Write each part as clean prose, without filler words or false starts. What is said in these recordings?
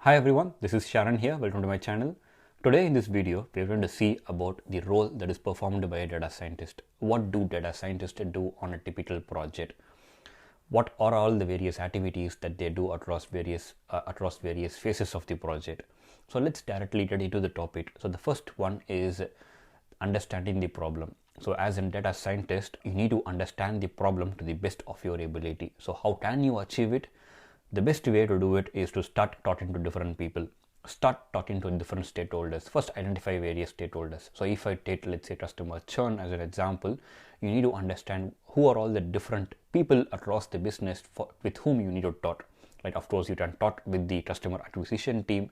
Hi everyone, this is Sharan here. Welcome to my channel. Today in this video, we are going to see about the role that is performed by a data scientist. What do data scientists do on a typical project? What are all the various activities that they do across various phases of the project? So let's directly get into the topic. So the first one is understanding the problem. So as a data scientist, you need to understand the problem to the best of your ability. So how can you achieve it? The best way to do it is to start talking to different people. Start talking to different stakeholders. First, identify various stakeholders. So if I take, let's say, customer churn as an example, you need to understand who are all the different people across the business with whom you need to talk. Like, of course, you can talk with the customer acquisition team,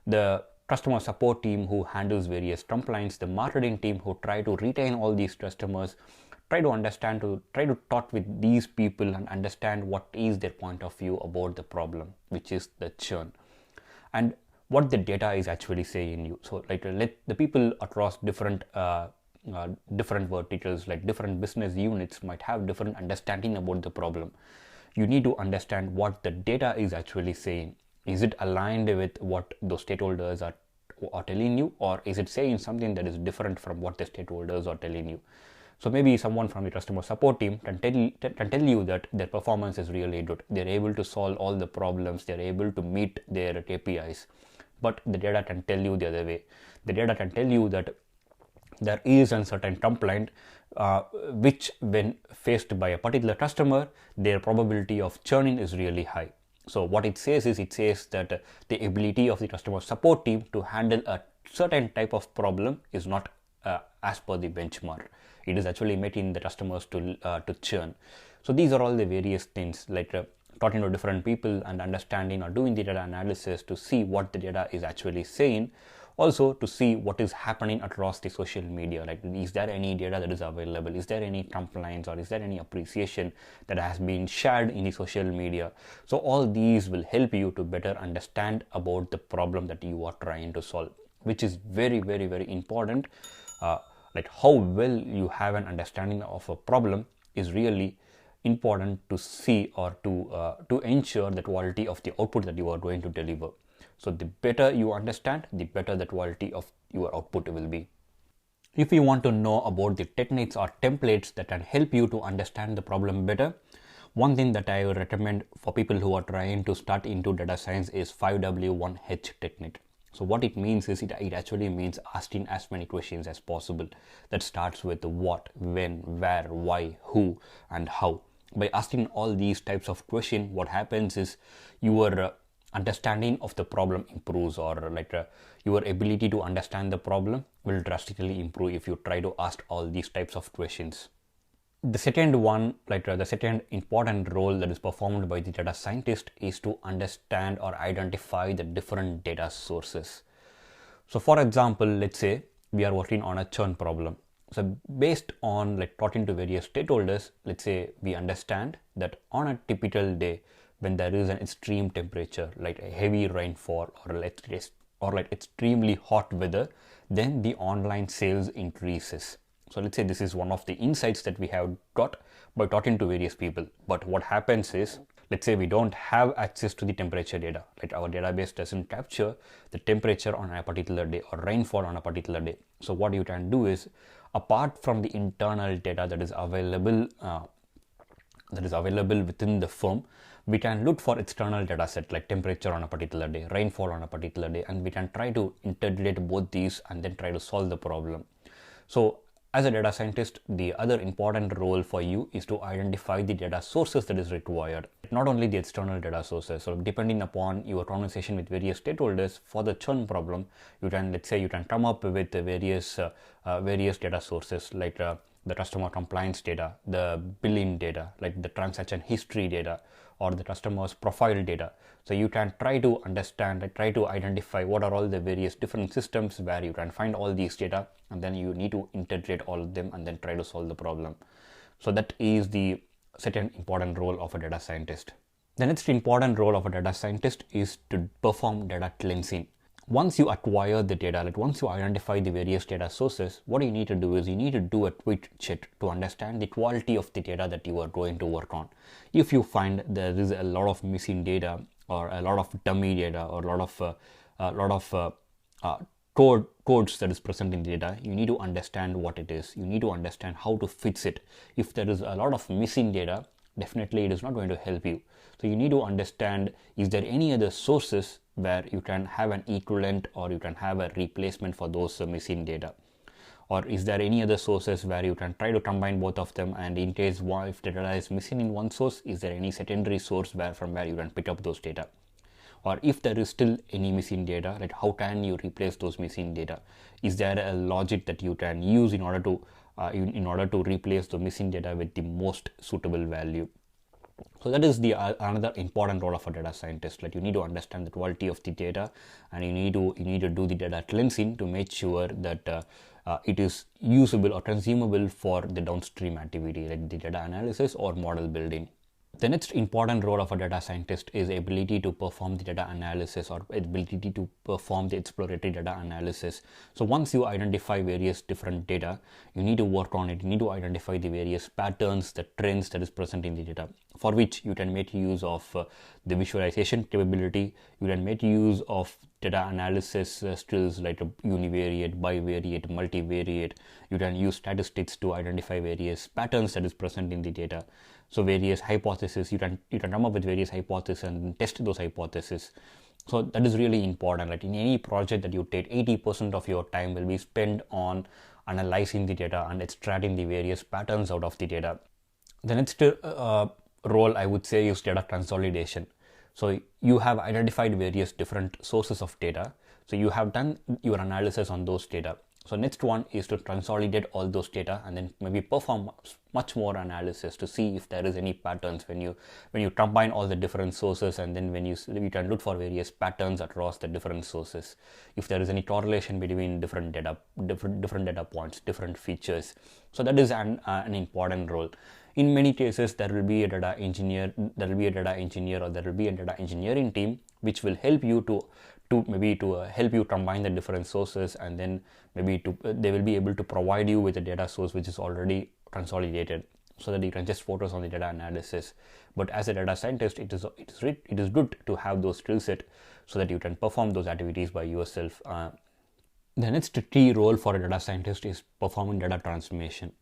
the customer support team who handles various complaints, the marketing team who try to retain all these customers. Try to talk with these people and understand what is their point of view about the problem, which is the churn, and what the data is actually saying you. So like let the people across different verticals, like different business units, might have different understanding about the problem. You need to understand what the data is actually saying. Is it aligned with what those stakeholders are telling you, or is it saying something that is different from what the stakeholders are telling you? So maybe someone from the customer support team can tell you that their performance is really good. They're able to solve all the problems. They're able to meet their KPIs. But the data can tell you the other way. The data can tell you that there is a certain complaint which, when faced by a particular customer, their probability of churning is really high. So what it says is, it says that the ability of the customer support team to handle a certain type of problem is not as per the benchmark. It is actually making the customers to churn. So these are all the various things, like talking to different people and understanding or doing the data analysis to see what the data is actually saying. Also to see what is happening across the social media, like is there any data that is available, is there any complaints, or is there any appreciation that has been shared in the social media. So all these will help you to better understand about the problem that you are trying to solve, which is very, very, very important. Like how well you have an understanding of a problem is really important to see, or to ensure the quality of the output that you are going to deliver. So the better you understand, the better the quality of your output will be. If you want to know about the techniques or templates that can help you to understand the problem better, one thing that I would recommend for people who are trying to start into data science is 5W1H technique. So what it means is, it actually means asking as many questions as possible. That starts with what, when, where, why, who, and how. By asking all these types of questions, what happens is your understanding of the problem improves, or like your ability to understand the problem will drastically improve if you try to ask all these types of questions. The second one, like the second important role that is performed by the data scientist, is to understand or identify the different data sources. So for example, let's say we are working on a churn problem. So based on like talking to various stakeholders, let's say we understand that on a typical day, when there is an extreme temperature, like a heavy rainfall, or like extremely hot weather, then the online sales increases. So let's say this is one of the insights that we have got by talking to various people. But what happens is, let's say we don't have access to the temperature data, like our database doesn't capture the temperature on a particular day or rainfall on a particular day. So what you can do is, apart from the internal data that is available within the firm, we can look for external data set like temperature on a particular day, rainfall on a particular day, and we can try to integrate both these and then try to solve the problem. So as a data scientist, the other important role for you is to identify the data sources that is required. Not only the external data sources. So depending upon your conversation with various stakeholders for the churn problem, you can come up with various data sources, like the customer compliance data, the billing data, like the transaction history data, or the customer's profile data. So you can try to understand, try to identify what are all the various different systems where you can find all these data, and then you need to integrate all of them and then try to solve the problem. So that is the second important role of a data scientist. The next important role of a data scientist is to perform data cleansing. Once you acquire the data, like once you identify the various data sources, what you need to do is you need to do a quick check to understand the quality of the data that you are going to work on. If you find there is a lot of missing data, or a lot of dummy data, or a lot of codes that is present in the data, you need to understand what it is. You need to understand how to fix it. If there is a lot of missing data, definitely it is not going to help you. So you need to understand, is there any other sources where you can have an equivalent, or you can have a replacement for those missing data? Or is there any other sources where you can try to combine both of them, and in case if the data is missing in one source, is there any secondary source from where you can pick up those data? Or if there is still any missing data, right, how can you replace those missing data? Is there a logic that you can use in order to replace the missing data with the most suitable value? So that is the another important role of a data scientist. Like, you need to understand the quality of the data, and you need to do the data cleansing to make sure that it is usable or consumable for the downstream activity, like the data analysis or model building. The next important role of a data scientist is ability to perform the data analysis, or ability to perform the exploratory data analysis. So once you identify various different data, you need to work on it. You need to identify the various patterns, the trends that is present in the data, for which you can make use of the visualization capability. You can make use of data analysis skills like univariate, bivariate, multivariate. You can use statistics to identify various patterns that is present in the data. So various hypotheses, you can come up with various hypotheses and test those hypotheses. So that is really important. Like, in any project that you take, 80% of your time will be spent on analyzing the data and extracting the various patterns out of the data. The next role, I would say, is data consolidation. So you have identified various different sources of data. So you have done your analysis on those data. So next one is to consolidate all those data, and then maybe perform much more analysis to see if there is any patterns when you combine all the different sources, and then when you can look for various patterns across the different sources. If there is any correlation between different data points, different features. So that is an important role. In many cases, there will be a data engineer, or there will be a data engineering team which will help you to help you combine the different sources, and then they will be able to provide you with a data source which is already consolidated, so that you can just focus on the data analysis. But as a data scientist, it is good to have those skill set, so that you can perform those activities by yourself. The next key role for a data scientist is performing data transformation.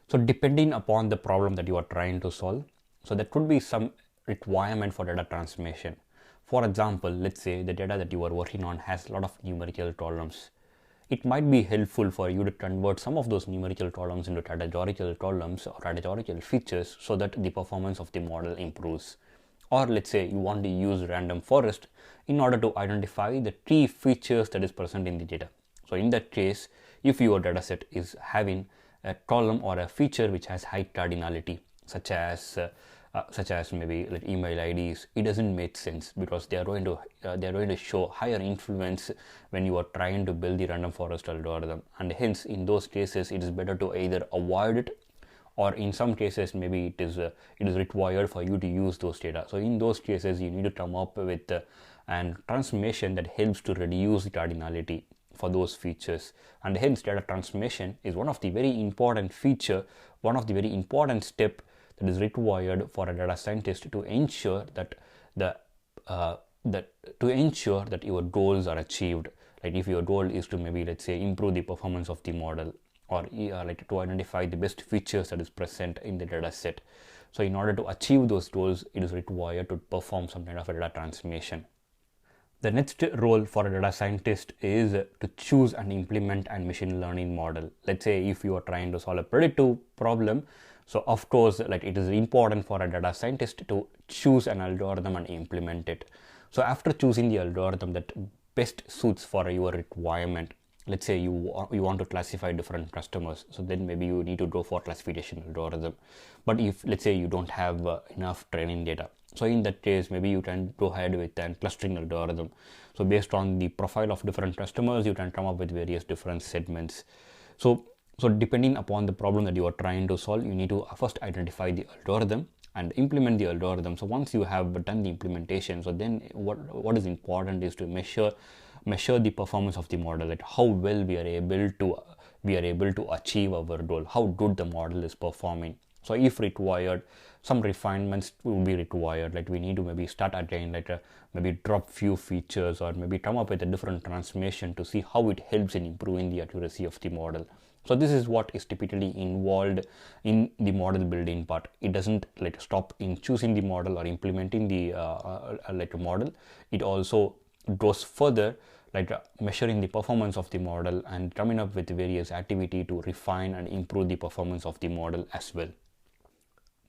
So depending upon the problem that you are trying to solve, so there could be some requirement for data transformation. For example, let's say the data that you are working on has a lot of numerical columns. It might be helpful for you to convert some of those numerical columns into categorical columns or categorical features, so that the performance of the model improves. Or let's say you want to use random forest in order to identify the key features that is present in the data. So in that case, if your dataset is having a column or a feature which has high cardinality, such as maybe like email IDs, it doesn't make sense, because they are going to show higher influence when you are trying to build the random forest algorithm, and hence in those cases it is better to either avoid it, or in some cases maybe it is required for you to use those data. So in those cases, you need to come up with an transformation that helps to reduce the cardinality for those features, and hence data transformation is one of the very important step that is required for a data scientist to ensure that your goals are achieved. Like, if your goal is to maybe, let's say, improve the performance of the model, or like to identify the best features that is present in the data set. So in order to achieve those goals, it is required to perform some kind of a data transformation. The next role for a data scientist is to choose and implement a machine learning model. Let's say if you are trying to solve a predictive problem, so of course, like, it is important for a data scientist to choose an algorithm and implement it. So after choosing the algorithm that best suits for your requirement, let's say you want to classify different customers, so then maybe you need to go for classification algorithm. But if, let's say, you don't have enough training data, so in that case, maybe you can go ahead with a clustering algorithm. So based on the profile of different customers, you can come up with various different segments. So depending upon the problem that you are trying to solve, you need to first identify the algorithm and implement the algorithm. So once you have done the implementation, so then what is important is to measure the performance of the model, like how well we are able to achieve our goal, how good the model is performing. So if required, some refinements will be required, like we need to maybe start again, like maybe drop few features, or maybe come up with a different transformation to see how it helps in improving the accuracy of the model. So this is what is typically involved in the model building part. It doesn't like stop in choosing the model or implementing the like a model. It also goes further, like measuring the performance of the model and coming up with various activity to refine and improve the performance of the model as well.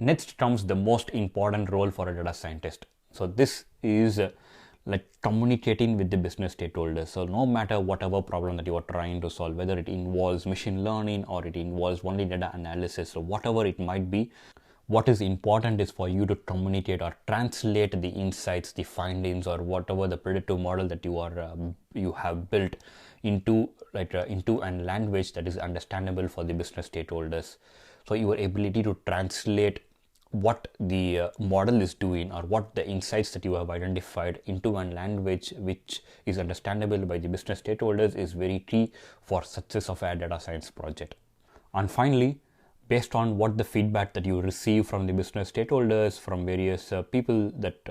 Next comes the most important role for a data scientist. So this is like communicating with the business stakeholders. So no matter whatever problem that you are trying to solve, whether it involves machine learning or it involves only data analysis, or whatever it might be, what is important is for you to communicate or translate the insights, the findings, or whatever the predictive model that you have built into into a language that is understandable for the business stakeholders. So your ability to translate what the model is doing, or what the insights that you have identified, into a language which is understandable by the business stakeholders is very key for success of a data science project. And finally, based on what the feedback that you receive from the business stakeholders, from various people that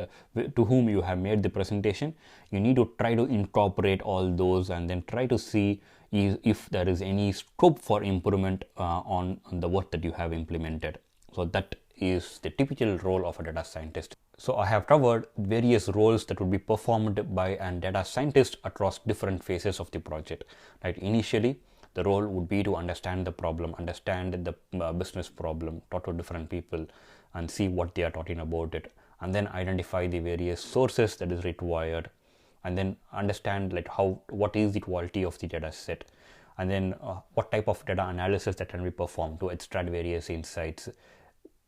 to whom you have made the presentation, you need to try to incorporate all those and then try to see if there is any scope for improvement on the work that you have implemented. So that is the typical role of a data scientist. So I have covered various roles that would be performed by a data scientist across different phases of the project. Right? Initially, the role would be to understand the problem, understand the business problem, talk to different people and see what they are talking about it, and then identify the various sources that is required, and then understand like what is the quality of the data set, and then what type of data analysis that can be performed to extract various insights,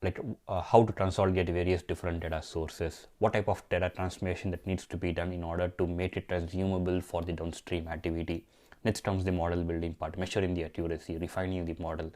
like how to consolidate various different data sources, what type of data transformation that needs to be done in order to make it consumable for the downstream activity. Next comes the model building part, measuring the accuracy, refining the model,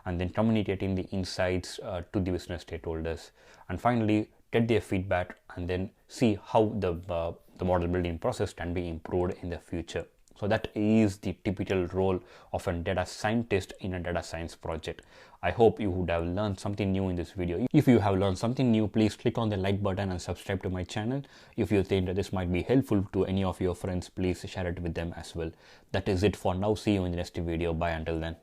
and then communicating the insights to the business stakeholders, and finally get their feedback and then see how the model building process can be improved in the future. So that is the typical role of a data scientist in a data science project. I hope you would have learned something new in this video. If you have learned something new, please click on the like button and subscribe to my channel. If you think that this might be helpful to any of your friends, please share it with them as well. That is it for now. See you in the next video. Bye until then.